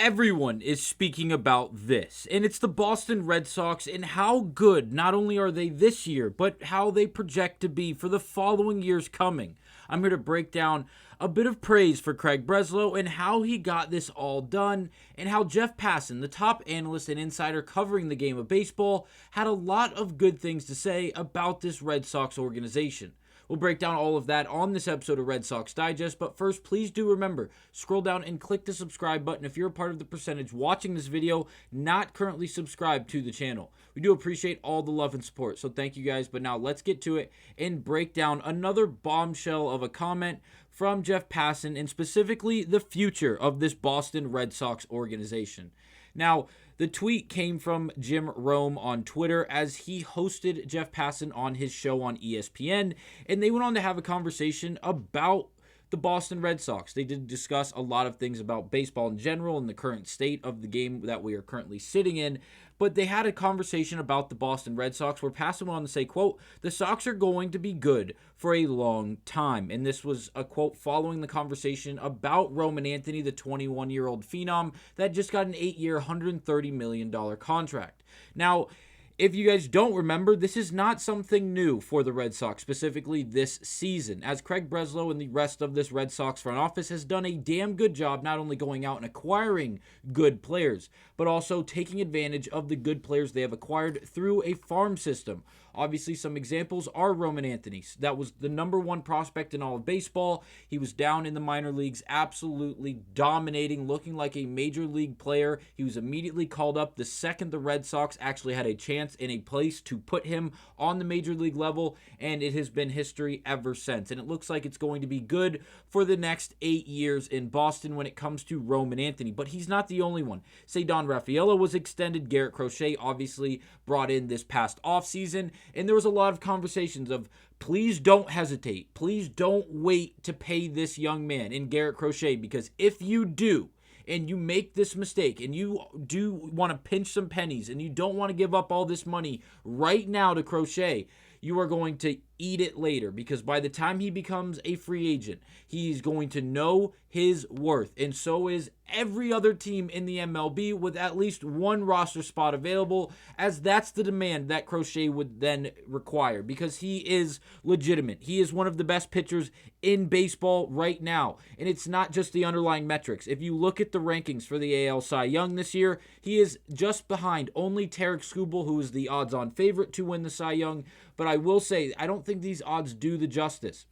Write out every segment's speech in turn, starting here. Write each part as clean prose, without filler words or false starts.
Everyone is speaking about this, and it's the Boston Red Sox and how good not only are they this year, but how they project to be for the following years coming. I'm here to break down a bit of praise for Craig Breslow and how he got this all done, and how Jeff Passan, the top analyst and insider covering the game of baseball, had a lot of good things to say about this Red Sox organization. We'll break down all of that on this episode of Red Sox Digest, but first, please do remember, scroll down and click the subscribe button if you're a part of the percentage watching this video not currently subscribed to the channel. We do appreciate all the love and support, so thank you guys, but now let's get to it and break down another bombshell of a comment from Jeff Passan and specifically the future of this Boston Red Sox organization. Now, the tweet came from Jim Rome on Twitter as he hosted Jeff Passan on his show on ESPN, and they went on to have a conversation about the Boston Red Sox. They did discuss a lot of things about baseball in general and the current state of the game that we are currently sitting in, but they had a conversation about the Boston Red Sox where Passan went on to say, quote, "The Sox are going to be good for a long time." And this was a quote following the conversation about Roman Anthony, the 21-year-old phenom that just got an 8-year, $130 million contract. Now, if you guys don't remember, this is not something new for the Red Sox, specifically this season, as Craig Breslow and the rest of this Red Sox front office has done a damn good job not only going out and acquiring good players, but also taking advantage of the good players they have acquired through a farm system. Obviously, some examples are Roman Anthony. That was the number one prospect in all of baseball. He was down in the minor leagues, absolutely dominating, looking like a major league player. He was immediately called up the second the Red Sox actually had a chance in a place to put him on the major league level, and it has been history ever since. And it looks like it's going to be good for the next 8 years in Boston when it comes to Roman Anthony. But he's not the only one. Ceddanne Rafaela was extended. Garrett Crochet obviously brought in this past offseason. And there was a lot of conversations of, please don't hesitate. Please don't wait to pay this young man in Garrett Crochet, because if you do, and you make this mistake, and you do want to pinch some pennies, and you don't want to give up all this money right now to Crochet, you are going to eat it later, because by the time he becomes a free agent, he's going to know his worth, and so is every other team in the MLB with at least one roster spot available, as that's the demand that Crochet would then require, because he is legitimate. He is one of the best pitchers in baseball right now, and it's not just the underlying metrics. If you look at the rankings for the AL Cy Young this year, he is just behind only Tarik Skubal, who is the odds-on favorite to win the Cy Young, but I will say, I don't think these odds do the justice.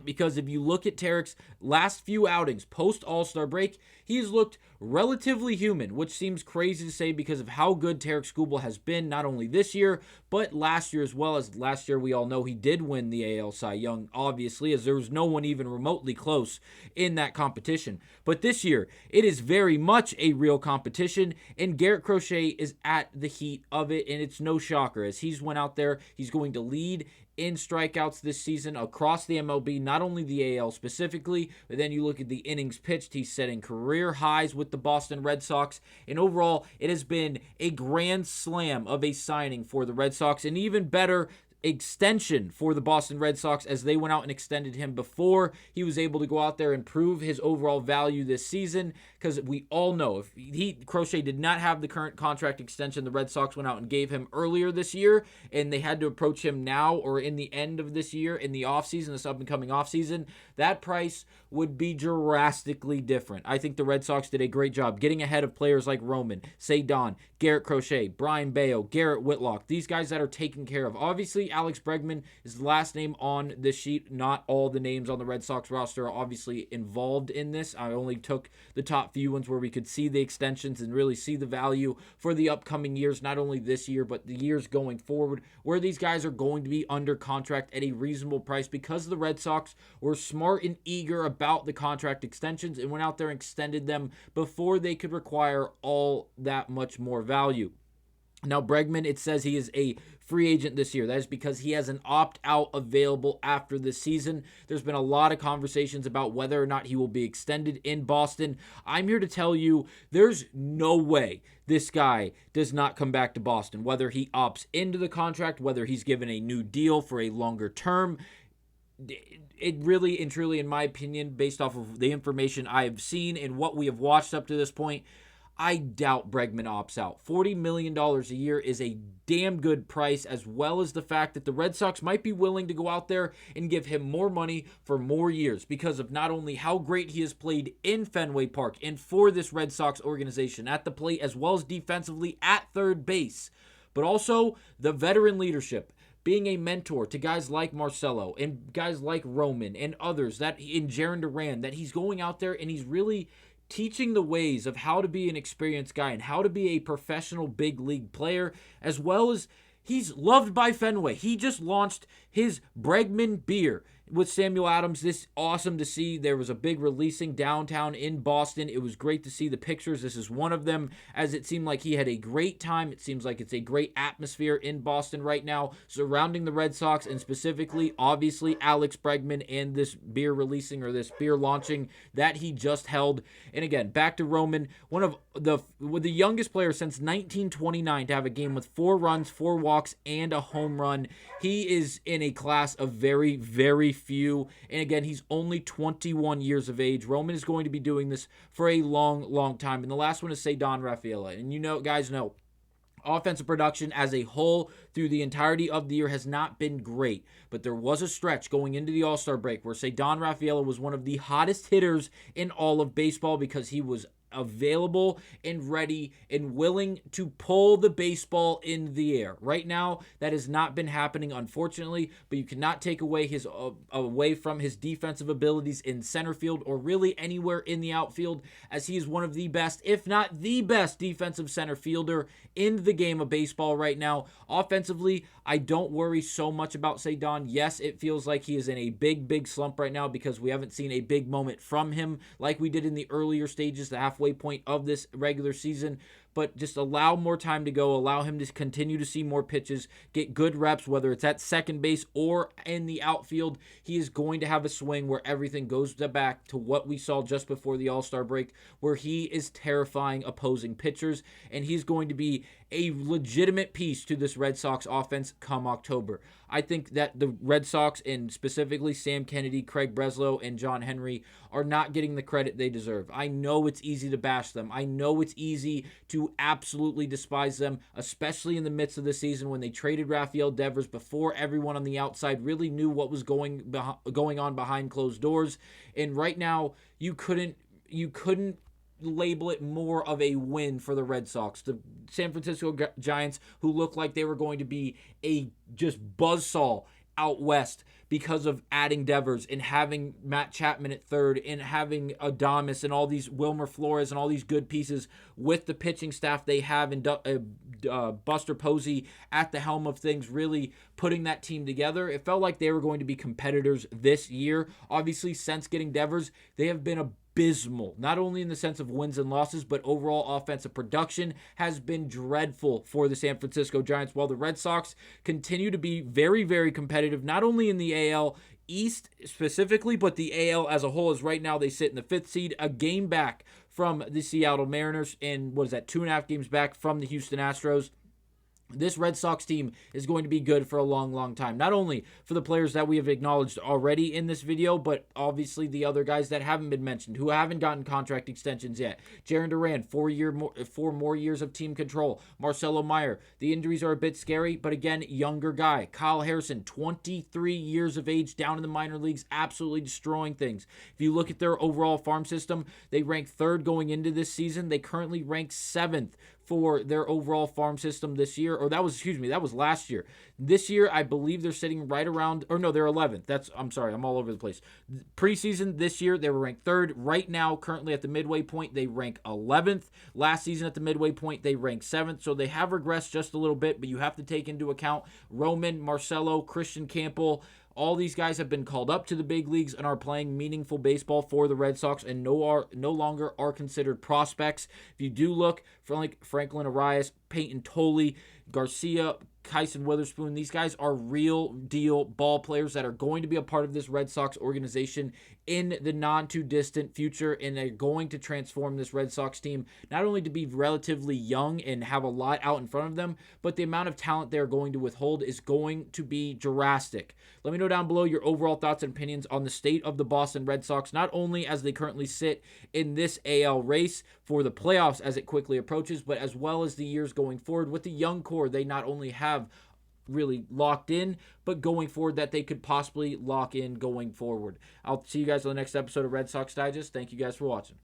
Because if you look at Tarik's last few outings post All-Star break, he's looked relatively human, which seems crazy to say because of how good Tarik Skubal has been, not only this year, but last year as well. As last year we all know he did win the AL Cy Young, obviously, as there was no one even remotely close in that competition. But this year, it is very much a real competition, and Garrett Crochet is at the heat of it, and it's no shocker. As he's went out there, he's going to lead in strikeouts this season across the MLB, not only the AL specifically, but then you look at the innings pitched, he's setting career highs with the Boston Red Sox, and overall, it has been a grand slam of a signing for the Red Sox, and even better extension for the Boston Red Sox, as they went out and extended him before he was able to go out there and prove his overall value this season, because we all know if Crochet did not have the current contract extension the Red Sox went out and gave him earlier this year, and they had to approach him now or in the end of this year in the offseason, this up-and-coming offseason, that price would be drastically different. I think the Red Sox did a great job getting ahead of players like Roman, Ceddanne, Garrett Crochet, Brayan Bello, Garrett Whitlock, these guys that are taken care of. Obviously, Alex Bregman is the last name on the sheet. Not all the names on the Red Sox roster are obviously involved in this. I only took the top few ones where we could see the extensions and really see the value for the upcoming years, not only this year, but the years going forward, where these guys are going to be under contract at a reasonable price, because the Red Sox were smart and eager about the contract extensions and went out there and extended them before they could require all that much more value. Now, Bregman, it says he is a free agent this year. That is because he has an opt-out available after this season. There's been a lot of conversations about whether or not he will be extended in Boston. I'm here to tell you there's no way this guy does not come back to Boston, whether he opts into the contract, whether he's given a new deal for a longer term. It really and truly, in my opinion, based off of the information I have seen and what we have watched up to this point, I doubt Bregman opts out. $40 million a year is a damn good price, as well as the fact that the Red Sox might be willing to go out there and give him more money for more years because of not only how great he has played in Fenway Park and for this Red Sox organization at the plate, as well as defensively at third base, but also the veteran leadership, being a mentor to guys like Marcelo and guys like Roman and others, that in Jarren Duran, that he's going out there and he's really teaching the ways of how to be an experienced guy and how to be a professional big league player, as well as he's loved by Fenway. He just launched his Bregman beer with Samuel Adams. This awesome to see. There was a big releasing downtown in Boston. It was great to see the pictures. This is one of them, as it seemed like he had a great time. It seems like it's a great atmosphere in Boston right now surrounding the Red Sox, and specifically, obviously, Alex Bregman and this beer releasing, or this beer launching that he just held. And again, back to Roman, one of the youngest players since 1929 to have a game with 4 runs, 4 walks, and a home run. He is in a class of very, very few. And again, he's only 21 years of age. Roman is going to be doing this for a long, long time. And the last one is Ceddanne Rafaela. And you know, guys know, offensive production as a whole through the entirety of the year has not been great, but there was a stretch going into the All-Star break where Ceddanne Rafaela was one of the hottest hitters in all of baseball because he was available and ready and willing to pull the baseball in the air. Right now, that has not been happening, unfortunately, but you cannot take away from his defensive abilities in center field or really anywhere in the outfield, as he is one of the best, if not the best, defensive center fielder in the game of baseball right now. Offensively, I don't worry so much about Ceddanne. Yes, it feels like he is in a big, big slump right now because we haven't seen a big moment from him like we did in the earlier stages, the halfway point of this regular season. But just allow more time to go, allow him to continue to see more pitches, get good reps, whether it's at second base or in the outfield. He is going to have a swing where everything goes back to what we saw just before the All-Star break, where he is terrifying opposing pitchers, and he's going to be a legitimate piece to this Red Sox offense come October. I think that the Red Sox, and specifically Sam Kennedy, Craig Breslow, and John Henry, are not getting the credit they deserve. I know it's easy to bash them. I know it's easy to absolutely despise them, especially in the midst of the season when they traded Rafael Devers before everyone on the outside really knew what was going on behind closed doors. And right now, you couldn't label it more of a win for the Red Sox. The San Francisco Giants, who looked like they were going to be a just buzzsaw out west because of adding Devers and having Matt Chapman at third and having Adames and all these Wilmer Flores and all these good pieces with the pitching staff they have, and Buster Posey at the helm of things, really putting that team together. It felt like they were going to be competitors this year. Obviously, since getting Devers, they have been abysmal, not only in the sense of wins and losses, but overall offensive production has been dreadful for the San Francisco Giants, while the Red Sox continue to be very, very competitive, not only in the AL East specifically, but the AL as a whole. As right now they sit in the 5th seed, a game back from the Seattle Mariners, and 2.5 games back from the Houston Astros. This Red Sox team is going to be good for a long, long time. Not only for the players that we have acknowledged already in this video, but obviously the other guys that haven't been mentioned, who haven't gotten contract extensions yet. Jarren Duran, 4 more years of team control. Marcelo Meyer, the injuries are a bit scary, but again, younger guy. Kyle Harrison, 23 years of age, down in the minor leagues, absolutely destroying things. If you look at their overall farm system, they rank 3rd going into this season. They currently rank 7th for their overall farm system this year, or that was last year. This year, I believe they're sitting right around, or no, they're 11th. I'm sorry, I'm all over the place. Preseason this year, they were ranked 3rd. Right now, currently at the midway point, they rank 11th. Last season at the midway point, they ranked 7th. So they have regressed just a little bit, but you have to take into account Roman, Marcelo, Christian Campbell. All these guys have been called up to the big leagues and are playing meaningful baseball for the Red Sox and no longer are considered prospects. If you do look for like Franklin Arias, Peyton Tolley, Garcia, Kyson Witherspoon, these guys are real deal ball players that are going to be a part of this Red Sox organization in the non-too-distant future, and they're going to transform this Red Sox team not only to be relatively young and have a lot out in front of them, but the amount of talent they're going to withhold is going to be drastic. Let me know down below your overall thoughts and opinions on the state of the Boston Red Sox, not only as they currently sit in this AL race for the playoffs as it quickly approaches, but as well as the years going forward with the young core they not only have really locked in, but going forward that they could possibly lock in going forward. I'll see you guys on the next episode of Red Sox Digest. Thank you guys for watching.